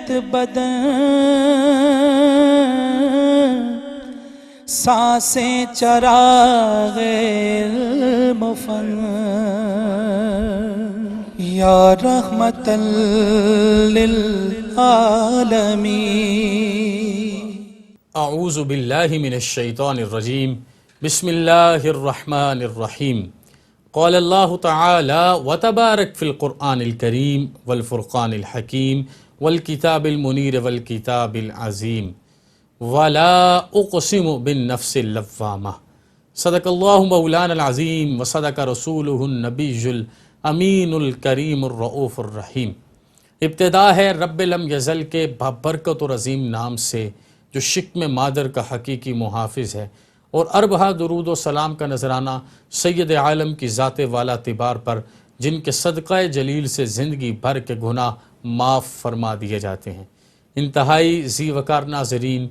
حیرت بدن سانسیں چراغ علم فن یا رحمت للعالمین۔ اعوذ باللہ من الشیطان الرجیم، بسم اللہ الرحمن الرحیم۔ قال اللہ تعالی وتبارک فی القرآن الکریم والفرقان الحکیم والکتاب المنیر والکتاب العظیم ولا اقسم بالنفس اللوامہ۔ صدق اللہ مولانا العظیم وصدق رسولہ النبی الامین الکریم الرؤوف الرحیم۔ ابتدا ہے رب لم یزل کے بابرکت اور عظیم نام سے جو شکم مادر کا حقیقی محافظ ہے، اور اربہا درود و سلام کا نذرانہ سید عالم کی ذات والا اعتبار پر جن کے صدقہ جلیل سے زندگی بھر کے گناہ معاف فرما دیے جاتے ہیں۔ انتہائی ذی وقار ناظرین،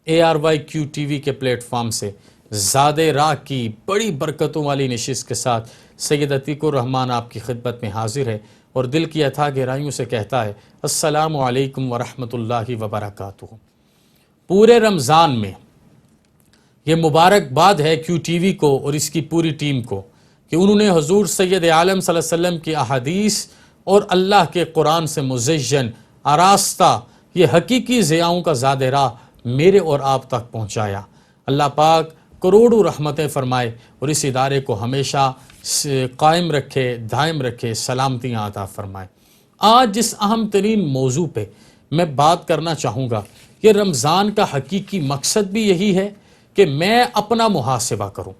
ARYQ TV کے پلیٹ فارم سے زاد راہ کی بڑی برکتوں والی نشست کے ساتھ سید عتیق الرحمن آپ کی خدمت میں حاضر ہے اور دل کی اتھا گہرائیوں سے کہتا ہے السلام علیکم ورحمۃ اللہ وبرکاتہ۔ پورے رمضان میں یہ مبارکباد ہے QTV کو اور اس کی پوری ٹیم کو کہ انہوں نے حضور سید عالم صلی اللہ علیہ وسلم کی احادیث اور اللہ کے قرآن سے مزین آراستہ یہ حقیقی ضیاؤں کا زاد راہ میرے اور آپ تک پہنچایا۔ اللہ پاک کروڑوں رحمتیں فرمائے اور اس ادارے کو ہمیشہ قائم رکھے، دائم رکھے، سلامتیاں عطا فرمائے۔ آج جس اہم ترین موضوع پہ میں بات کرنا چاہوں گا، یہ رمضان کا حقیقی مقصد بھی یہی ہے کہ میں اپنا محاسبہ کروں،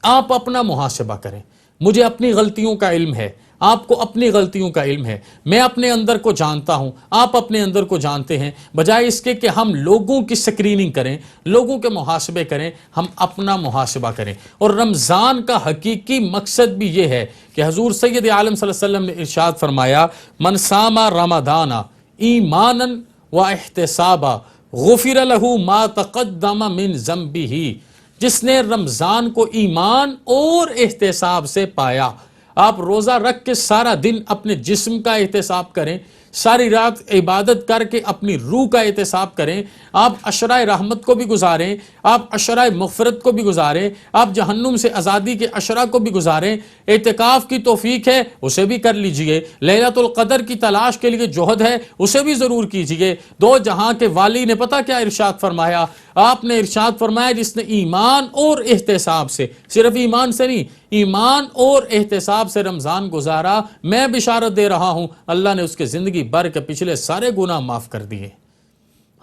آپ اپنا محاسبہ کریں۔ مجھے اپنی غلطیوں کا علم ہے، آپ کو اپنی غلطیوں کا علم ہے، میں اپنے اندر کو جانتا ہوں، آپ اپنے اندر کو جانتے ہیں۔ بجائے اس کے کہ ہم لوگوں کی سکریننگ کریں، لوگوں کے محاسبے کریں، ہم اپنا محاسبہ کریں۔ اور رمضان کا حقیقی مقصد بھی یہ ہے کہ حضور سید عالم صلی اللہ علیہ وسلم نے ارشاد فرمایا من صام رمضان ایمانا و احتسابا غفر لہ ما تقدم من ذنبہ۔ جس نے رمضان کو ایمان اور احتساب سے پایا، آپ روزہ رکھ کے سارا دن اپنے جسم کا احتساب کریں، ساری رات عبادت کر کے اپنی روح کا احتساب کریں، آپ عشرۂ رحمت کو بھی گزاریں، آپ عشرۂ مغفرت کو بھی گزاریں، آپ جہنم سے آزادی کے عشرہ کو بھی گزاریں۔ اعتکاف کی توفیق ہے اسے بھی کر لیجئے، لیلۃ القدر کی تلاش کے لیے جہد ہے اسے بھی ضرور کیجئے۔ دو جہاں کے والی نے پتہ کیا ارشاد فرمایا؟ آپ نے ارشاد فرمایا جس نے ایمان اور احتساب سے، صرف ایمان سے نہیں، ایمان اور احتساب سے رمضان گزارا، میں بشارت دے رہا ہوں اللہ نے اس کے زندگی بھر کے پچھلے سارے گناہ معاف کر دیے۔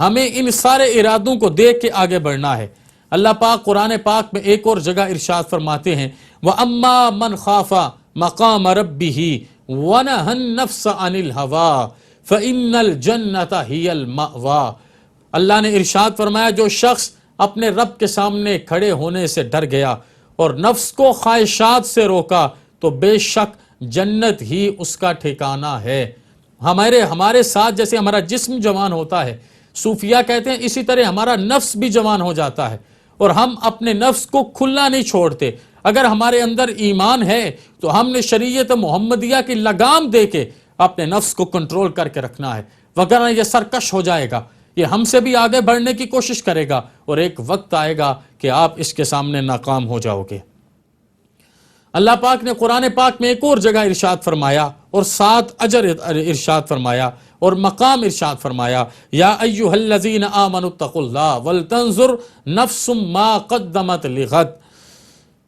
ہمیں ان سارے ارادوں کو دیکھ کے آگے بڑھنا ہے۔ اللہ پاک قرآن پاک میں ایک اور جگہ ارشاد فرماتے ہیں وَأَمَّا مَنْ خَافَ مَقَامَ رَبِّهِ وَنَهَى النَّفْسَ عَنِ الْهَوَىٰ فَإِنَّ الْجَنَّةَ هِيَ الْمَأْوَىٰ۔ اللہ نے ارشاد فرمایا جو شخص اپنے رب کے سامنے کھڑے ہونے سے ڈر گیا اور نفس کو خواہشات سے روکا تو بے شک جنت ہی اس کا ٹھکانہ ہے۔ ہمارے ساتھ جیسے ہمارا جسم جوان ہوتا ہے، صوفیہ کہتے ہیں اسی طرح ہمارا نفس بھی جوان ہو جاتا ہے، اور ہم اپنے نفس کو کھلا نہیں چھوڑتے۔ اگر ہمارے اندر ایمان ہے تو ہم نے شریعت محمدیہ کی لگام دے کے اپنے نفس کو کنٹرول کر کے رکھنا ہے، وگرنہ یہ سرکش ہو جائے گا، یہ ہم سے بھی آگے بڑھنے کی کوشش کرے گا، اور ایک وقت آئے گا کہ آپ اس کے سامنے ناکام ہو جاؤ گے۔ اللہ پاک نے قرآن پاک میں ایک اور جگہ ارشاد فرمایا اور 7 اجر ارشاد فرمایا اور مقام ارشاد فرمایا یا ایھا الذین آمنوا اتقوا اللہ ولتنظر نفس ما قدمت لغد۔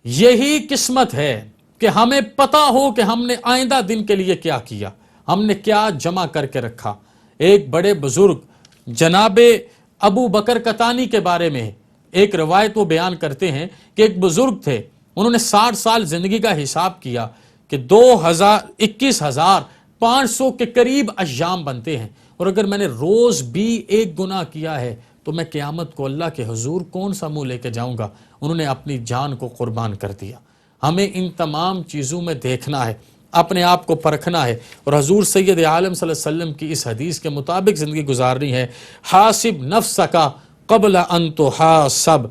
یہی قسمت ہے کہ ہمیں پتہ ہو کہ ہم نے آئندہ دن کے لیے کیا کیا، ہم نے کیا جمع کر کے رکھا۔ ایک بڑے بزرگ جناب ابو بکر قطانی کے بارے میں ایک روایت وہ بیان کرتے ہیں کہ ایک بزرگ تھے، انہوں نے 60 سال زندگی کا حساب کیا کہ 21,500 کے قریب ایام بنتے ہیں، اور اگر میں نے روز بھی ایک گناہ کیا ہے تو میں قیامت کو اللہ کے حضور کون سا منہ لے کے جاؤں گا۔ انہوں نے اپنی جان کو قربان کر دیا۔ ہمیں ان تمام چیزوں میں دیکھنا ہے، اپنے آپ کو پرکھنا ہے، اور حضور سید عالم صلی اللہ علیہ وسلم کی اس حدیث کے مطابق زندگی گزارنی ہے۔ حاسب نفسک قبل ان تحاسب۔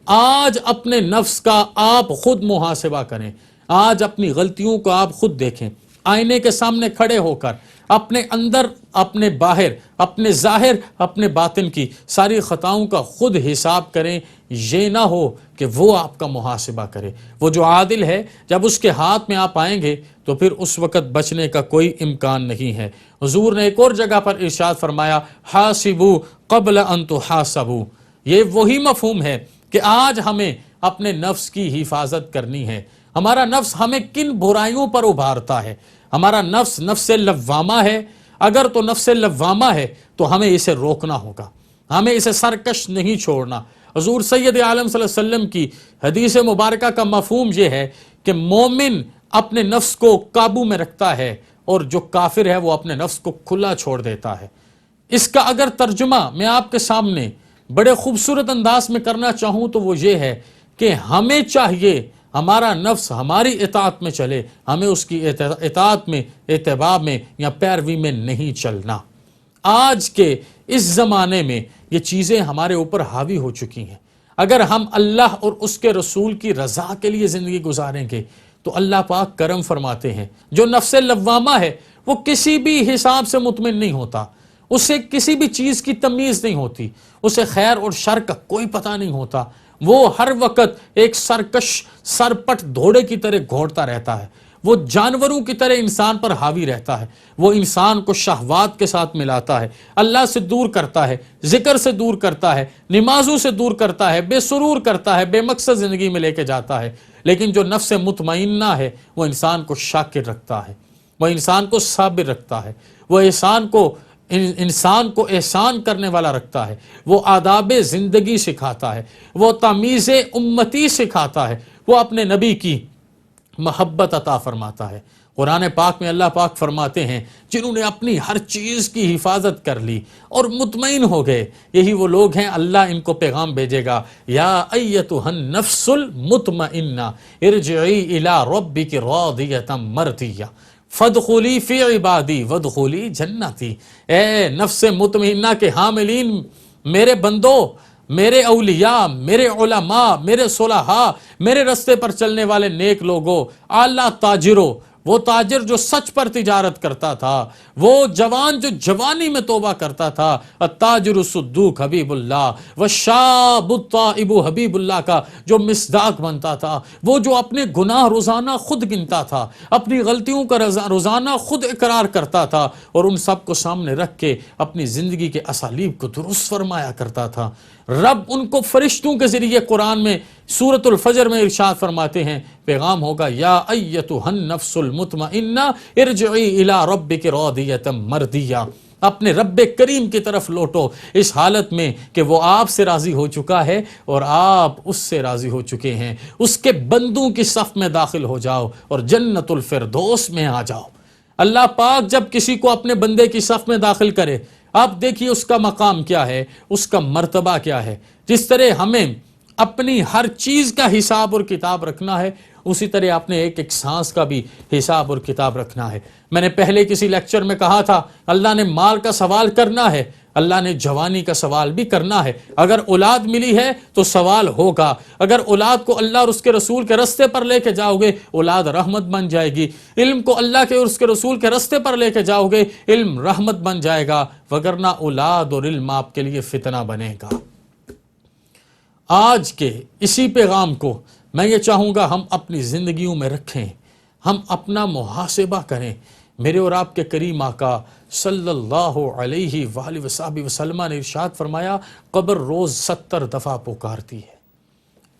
آج اپنے نفس کا آپ خود محاسبہ کریں، آج اپنی غلطیوں کو آپ خود دیکھیں، آئینے کے سامنے کھڑے ہو کر اپنے اندر، اپنے باہر، اپنے ظاہر، اپنے باطن کی ساری خطاؤں کا خود حساب کریں، یہ نہ ہو کہ وہ آپ کا محاسبہ کرے۔ وہ جو عادل ہے، جب اس کے ہاتھ میں آپ آئیں گے تو پھر اس وقت بچنے کا کوئی امکان نہیں ہے۔ حضور نے ایک اور جگہ پر ارشاد فرمایا، حاسبوا قبل ان تحاسبوا۔ یہ وہی مفہوم ہے کہ آج ہمیں اپنے نفس کی حفاظت کرنی ہے۔ ہمارا نفس ہمیں کن برائیوں پر ابھارتا ہے؟ ہمارا نفس نفس لوامہ ہے۔ اگر تو نفس لوامہ ہے تو ہمیں اسے روکنا ہوگا، ہمیں اسے سرکش نہیں چھوڑنا۔ حضور سید عالم صلی اللہ علیہ وسلم کی حدیث مبارکہ کا مفہوم یہ ہے کہ مومن اپنے نفس کو قابو میں رکھتا ہے اور جو کافر ہے وہ اپنے نفس کو کھلا چھوڑ دیتا ہے۔ اس کا اگر ترجمہ میں آپ کے سامنے بڑے خوبصورت انداز میں کرنا چاہوں تو وہ یہ ہے کہ ہمیں چاہیے ہمارا نفس ہماری اطاعت میں چلے، ہمیں اس کی اطاعت میں، اتباع میں یا پیروی میں نہیں چلنا۔ آج کے اس زمانے میں یہ چیزیں ہمارے اوپر حاوی ہو چکی ہیں۔ اگر ہم اللہ اور اس کے رسول کی رضا کے لیے زندگی گزاریں گے تو اللہ پاک کرم فرماتے ہیں۔ جو نفس لوامہ ہے وہ کسی بھی حساب سے مطمئن نہیں ہوتا، اسے کسی بھی چیز کی تمیز نہیں ہوتی، اسے خیر اور شر کا کوئی پتہ نہیں ہوتا، وہ ہر وقت ایک سرکش سرپٹ گھوڑے کی طرح گھوڑتا رہتا ہے، وہ جانوروں کی طرح انسان پر حاوی رہتا ہے، وہ انسان کو شہوات کے ساتھ ملاتا ہے، اللہ سے دور کرتا ہے، ذکر سے دور کرتا ہے، نمازوں سے دور کرتا ہے، بے سرور کرتا ہے، بے مقصد زندگی میں لے کے جاتا ہے۔ لیکن جو نفس مطمئنہ ہے وہ انسان کو شاکر رکھتا ہے، وہ انسان کو صابر رکھتا ہے، وہ انسان کو احسان کرنے والا رکھتا ہے، وہ آداب زندگی سکھاتا ہے، وہ تمیز امتی سکھاتا ہے، وہ اپنے نبی کی محبت عطا فرماتا ہے۔ قرآن پاک میں اللہ پاک فرماتے ہیں جنہوں نے اپنی ہر چیز کی حفاظت کر لی اور مطمئن ہو گئے، یہی وہ لوگ ہیں اللہ ان کو پیغام بھیجے گا، یا ایتھا النفس المطمئنہ ارجعی الی ربک راضیۃ مرضیہ فادخلی فی عبادی وادخلی جنتی۔ اے نفس مطمئنہ کے حاملین، میرے بندو، میرے اولیاء، میرے علماء، میرے صلحاء، میرے رستے پر چلنے والے نیک لوگوں، اعلیٰ تاجروں، وہ تاجر جو سچ پر تجارت کرتا تھا، وہ جوان جو جوانی میں توبہ کرتا تھا، التاجر الصدوق حبیب اللہ والشاب التائب حبیب اللہ کا جو مصداق بنتا تھا، وہ جو اپنے گناہ روزانہ خود گنتا تھا، اپنی غلطیوں کا روزانہ خود اقرار کرتا تھا اور ان سب کو سامنے رکھ کے اپنی زندگی کے اسالیب کو درست فرمایا کرتا تھا۔ رب ان کو فرشتوں کے ذریعے قرآن میں سورۃ الفجر میں ارشاد فرماتے ہیں، پیغام ہوگا، یا ایتھا النفس المطمئنہ ارجعی الی ربک راضیۃ مرضیہ۔ اپنے رب کریم کی طرف لوٹو اس حالت میں کہ وہ آپ سے راضی ہو چکا ہے اور آپ اس سے راضی ہو چکے ہیں۔ اس کے بندوں کی صف میں داخل ہو جاؤ اور جنت الفردوس میں آ جاؤ۔ اللہ پاک جب کسی کو اپنے بندے کی صف میں داخل کرے، آپ دیکھیے اس کا مقام کیا ہے، اس کا مرتبہ کیا ہے۔ جس طرح ہمیں اپنی ہر چیز کا حساب اور کتاب رکھنا ہے، اسی طرح اپنے ایک ایک سانس کا بھی حساب اور کتاب رکھنا ہے۔ میں نے پہلے کسی لیکچر میں کہا تھا، اللہ نے مال کا سوال کرنا ہے، اللہ نے جوانی کا سوال بھی کرنا ہے۔ اگر اولاد ملی ہے تو سوال ہوگا، اگر اولاد کو اللہ اور اس کے رسول کے رستے پر لے کے جاؤ گے، اولاد رحمت بن جائے گی۔ علم کو اللہ کے اور اس کے رسول کے رستے پر لے کے جاؤ گے، علم رحمت بن جائے گا، وگرنہ اولاد اور علم آپ کے لیے فتنہ بنے گا۔ آج کے اسی پیغام کو میں یہ چاہوں گا ہم اپنی زندگیوں میں رکھیں، ہم اپنا محاسبہ کریں۔ میرے اور آپ کے کریم آقا صلی اللہ علیہ وآلہ وسلم نے ارشاد فرمایا، قبر روز 70 دفعہ پکارتی ہے۔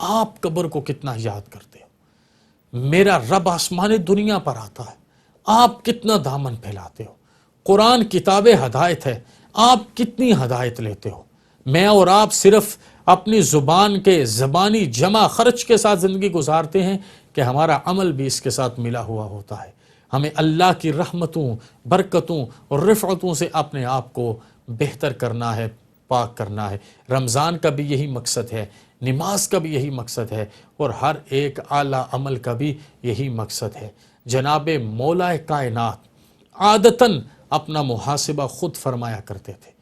آپ قبر کو کتنا یاد کرتے ہو؟ میرا رب آسمان دنیا پر آتا ہے، آپ کتنا دامن پھیلاتے ہو؟ قرآن کتاب ہدایت ہے، آپ کتنی ہدایت لیتے ہو؟ میں اور آپ صرف اپنی زبان کے زبانی جمع خرچ کے ساتھ زندگی گزارتے ہیں کہ ہمارا عمل بھی اس کے ساتھ ملا ہوا ہوتا ہے۔ ہمیں اللہ کی رحمتوں، برکتوں اور رفعتوں سے اپنے آپ کو بہتر کرنا ہے، پاک کرنا ہے۔ رمضان کا بھی یہی مقصد ہے، نماز کا بھی یہی مقصد ہے، اور ہر ایک اعلیٰ عمل کا بھی یہی مقصد ہے۔ جناب مولا کائنات عادتاً اپنا محاسبہ خود فرمایا کرتے تھے۔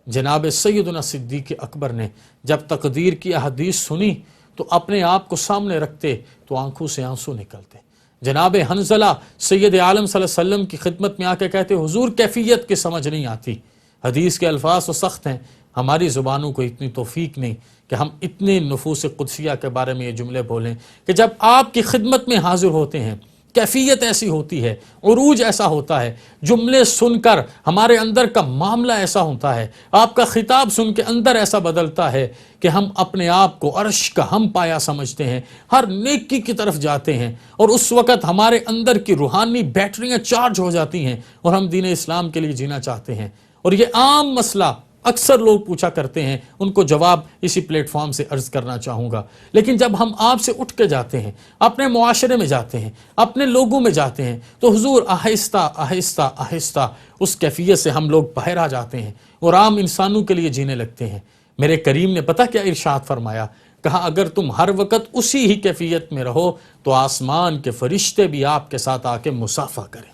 جناب سیدنا صدیق اکبر نے جب تقدیر کی احادیث سنی تو اپنے آپ کو سامنے رکھتے تو آنکھوں سے آنسو نکلتے۔ جناب حنظلہ سید عالم صلی اللہ علیہ وسلم کی خدمت میں آ کے کہتے حضور کیفیت کی سمجھ نہیں آتی، حدیث کے الفاظ تو سخت ہیں، ہماری زبانوں کو اتنی توفیق نہیں کہ ہم اتنے نفوس قدسیہ کے بارے میں یہ جملے بولیں کہ جب آپ کی خدمت میں حاضر ہوتے ہیں کیفیت ایسی ہوتی ہے، عروج ایسا ہوتا ہے، جملے سن کر ہمارے اندر کا معاملہ ایسا ہوتا ہے، آپ کا خطاب سن کے اندر ایسا بدلتا ہے کہ ہم اپنے آپ کو عرش کا ہم پایا سمجھتے ہیں، ہر نیکی کی طرف جاتے ہیں، اور اس وقت ہمارے اندر کی روحانی بیٹریاں چارج ہو جاتی ہیں اور ہم دین اسلام کے لیے جینا چاہتے ہیں۔ اور یہ عام مسئلہ اکثر لوگ پوچھا کرتے ہیں، ان کو جواب اسی پلیٹ فارم سے عرض کرنا چاہوں گا۔ لیکن جب ہم آپ سے اٹھ کے جاتے ہیں، اپنے معاشرے میں جاتے ہیں، اپنے لوگوں میں جاتے ہیں، تو حضور آہستہ آہستہ آہستہ اس کیفیت سے ہم لوگ باہر آ جاتے ہیں اور عام انسانوں کے لیے جینے لگتے ہیں۔ میرے کریم نے پتہ کیا ارشاد فرمایا؟ کہا اگر تم ہر وقت اسی ہی کیفیت میں رہو تو آسمان کے فرشتے بھی آپ کے ساتھ آ کے مصافحہ کریں۔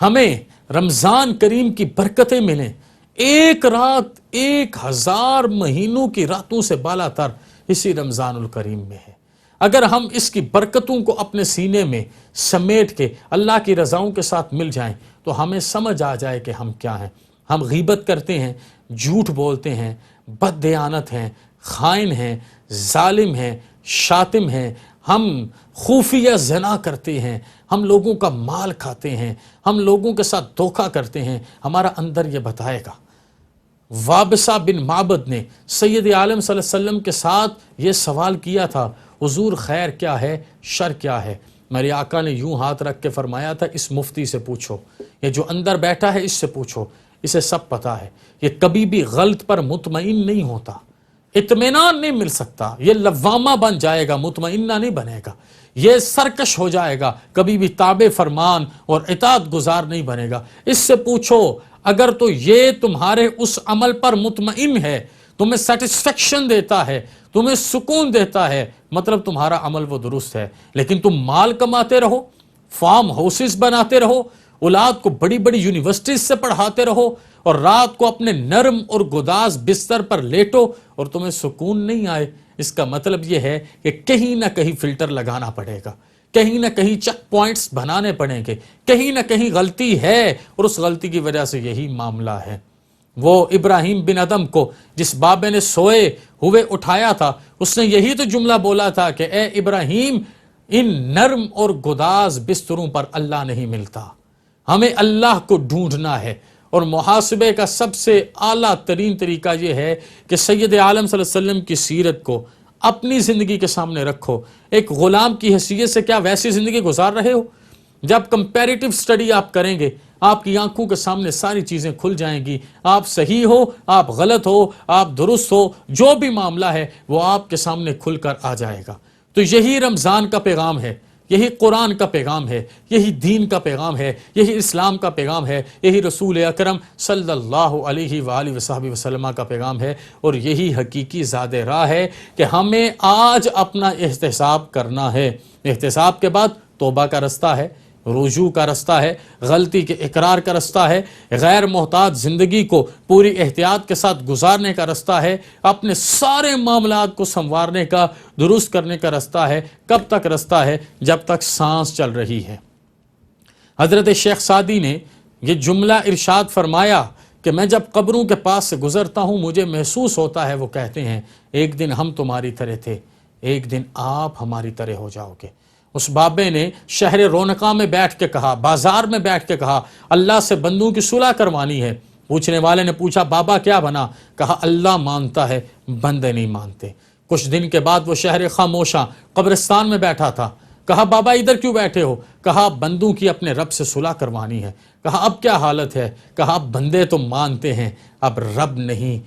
ہمیں رمضان کریم کی برکتیں ملیں، ایک رات 1000 مہینوں کی راتوں سے بالا تر اسی رمضان الکریم میں ہے۔ اگر ہم اس کی برکتوں کو اپنے سینے میں سمیٹ کے اللہ کی رضاؤں کے ساتھ مل جائیں تو ہمیں سمجھ آ جائے کہ ہم کیا ہیں۔ ہم غیبت کرتے ہیں، جھوٹ بولتے ہیں، بد دیانت ہیں، خائن ہیں، ظالم ہیں، شاتم ہیں، ہم خفیہ زنا کرتے ہیں، ہم لوگوں کا مال کھاتے ہیں، ہم لوگوں کے ساتھ دھوکہ کرتے ہیں۔ ہمارا اندر یہ بتائے گا۔ وابصہ بن معبد نے سید عالم صلی اللہ علیہ وسلم کے ساتھ یہ سوال کیا تھا، حضور خیر کیا ہے، شر کیا ہے؟ میرے آقا نے یوں ہاتھ رکھ کے فرمایا تھا، اس مفتی سے پوچھو، یہ جو اندر بیٹھا ہے اس سے پوچھو، اسے سب پتہ ہے۔ یہ کبھی بھی غلط پر مطمئن نہیں ہوتا، اطمینان نہیں مل سکتا، یہ لوامہ بن جائے گا، مطمئنہ نہیں بنے گا، یہ سرکش ہو جائے گا، کبھی بھی تابع فرمان اور اطاعت گزار نہیں بنے گا۔ اس سے پوچھو، اگر تو یہ تمہارے اس عمل پر مطمئن ہے، تمہیں سیٹسفیکشن دیتا ہے، تمہیں سکون دیتا ہے، مطلب تمہارا عمل وہ درست ہے۔ لیکن تم مال کماتے رہو، فارم ہاؤسز بناتے رہو، اولاد کو بڑی بڑی یونیورسٹیز سے پڑھاتے رہو، اور رات کو اپنے نرم اور گداز بستر پر لیٹو اور تمہیں سکون نہیں آئے، اس کا مطلب یہ ہے کہ کہیں نہ کہیں فلٹر لگانا پڑے گا، کہیں نہ کہیں چیک پوائنٹس بنانے پڑیں گے، کہیں نہ کہیں غلطی ہے، اور اس غلطی کی وجہ سے یہی معاملہ ہے۔ وہ ابراہیم بن ادم کو جس بابے نے سوئے ہوئے اٹھایا تھا، اس نے یہی تو جملہ بولا تھا کہ اے ابراہیم، ان نرم اور گداز بستروں پر اللہ نہیں ملتا، ہمیں اللہ کو ڈھونڈنا ہے۔ اور محاسبے کا سب سے اعلیٰ ترین طریقہ یہ ہے کہ سید عالم صلی اللہ علیہ وسلم کی سیرت کو اپنی زندگی کے سامنے رکھو۔ ایک غلام کی حیثیت سے کیا ویسی زندگی گزار رہے ہو؟ جب کمپیریٹیو سٹڈی آپ کریں گے، آپ کی آنکھوں کے سامنے ساری چیزیں کھل جائیں گی، آپ صحیح ہو، آپ غلط ہو، آپ درست ہو، جو بھی معاملہ ہے وہ آپ کے سامنے کھل کر آ جائے گا۔ تو یہی رمضان کا پیغام ہے، یہی قرآن کا پیغام ہے، یہی دین کا پیغام ہے، یہی اسلام کا پیغام ہے، یہی رسول اکرم صلی اللہ علیہ وآلہ وصحبہ وسلم کا پیغام ہے، اور یہی حقیقی زاد راہ ہے کہ ہمیں آج اپنا احتساب کرنا ہے۔ احتساب کے بعد توبہ کا رستہ ہے، رجوع کا رستہ ہے، غلطی کے اقرار کا رستہ ہے، غیر محتاط زندگی کو پوری احتیاط کے ساتھ گزارنے کا رستہ ہے، اپنے سارے معاملات کو سنوارنے کا، درست کرنے کا رستہ ہے۔ کب تک رستہ ہے؟ جب تک سانس چل رہی ہے۔ حضرت شیخ سعدی نے یہ جملہ ارشاد فرمایا کہ میں جب قبروں کے پاس سے گزرتا ہوں مجھے محسوس ہوتا ہے، وہ کہتے ہیں ایک دن ہم تمہاری طرح تھے، ایک دن آپ ہماری طرح ہو جاؤ گے۔ اس بابے نے شہر رونقہ میں بیٹھ کے کہا، بازار میں بیٹھ کے کہا، اللہ سے بندوں کی صلح کروانی ہے۔ پوچھنے والے نے پوچھا بابا کیا بنا؟ کہا اللہ مانتا ہے، بندے نہیں مانتے۔ کچھ دن کے بعد وہ شہر خاموشاں قبرستان میں بیٹھا تھا۔ کہا بابا ادھر کیوں بیٹھے ہو؟ کہا بندوں کی اپنے رب سے صلح کروانی ہے۔ کہا اب کیا حالت ہے؟ کہا اب بندے تو مانتے ہیں، اب رب نہیں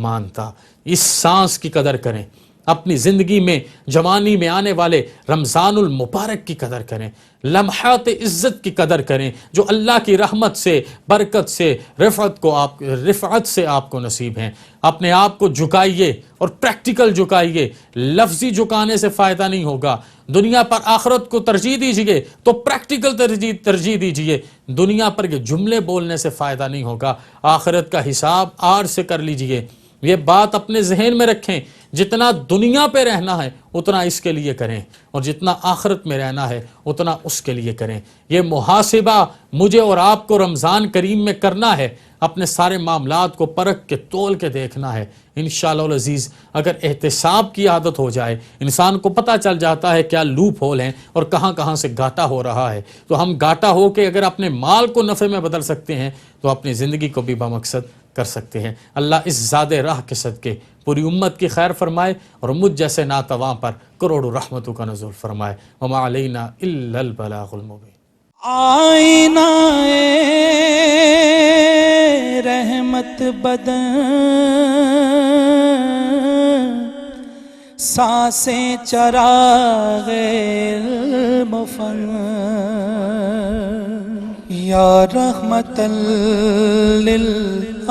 مانتا۔ اس سانس کی قدر کریں، اپنی زندگی میں جوانی میں آنے والے رمضان المبارک کی قدر کریں، لمحات عزت کی قدر کریں جو اللہ کی رحمت سے، برکت سے، رفعت سے آپ کو نصیب ہیں۔ اپنے آپ کو جھکائیے اور پریکٹیکل جھکائیے، لفظی جھکانے سے فائدہ نہیں ہوگا۔ دنیا پر آخرت کو ترجیح دیجئے تو پریکٹیکل ترجیح دیجئے، دنیا پر یہ جملے بولنے سے فائدہ نہیں ہوگا۔ آخرت کا حساب آج سے کر لیجئے۔ یہ بات اپنے ذہن میں رکھیں، جتنا دنیا پہ رہنا ہے اتنا اس کے لیے کریں، اور جتنا آخرت میں رہنا ہے اتنا اس کے لیے کریں۔ یہ محاسبہ مجھے اور آپ کو رمضان کریم میں کرنا ہے، اپنے سارے معاملات کو پرکھ کے تول کے دیکھنا ہے۔ انشاءاللہ العزیز اگر احتساب کی عادت ہو جائے، انسان کو پتہ چل جاتا ہے کیا لوپ ہول ہیں اور کہاں کہاں سے گھاٹا ہو رہا ہے، تو ہم گھاٹا ہو کے اگر اپنے مال کو نفع میں بدل سکتے ہیں تو اپنی زندگی کو بھی بمقصد کر سکتے ہیں۔ اللہ اس زاد راہ کے صدقے پوری امت کی خیر فرمائے اور مجھ جیسے ناتواں پر کروڑوں رحمتوں کا نزول فرمائے۔ وما علینا الا البلاغ المبین۔ آئینہ رحمت بدن، سانسیں چراغ المفن، یا رحمت للعالمین۔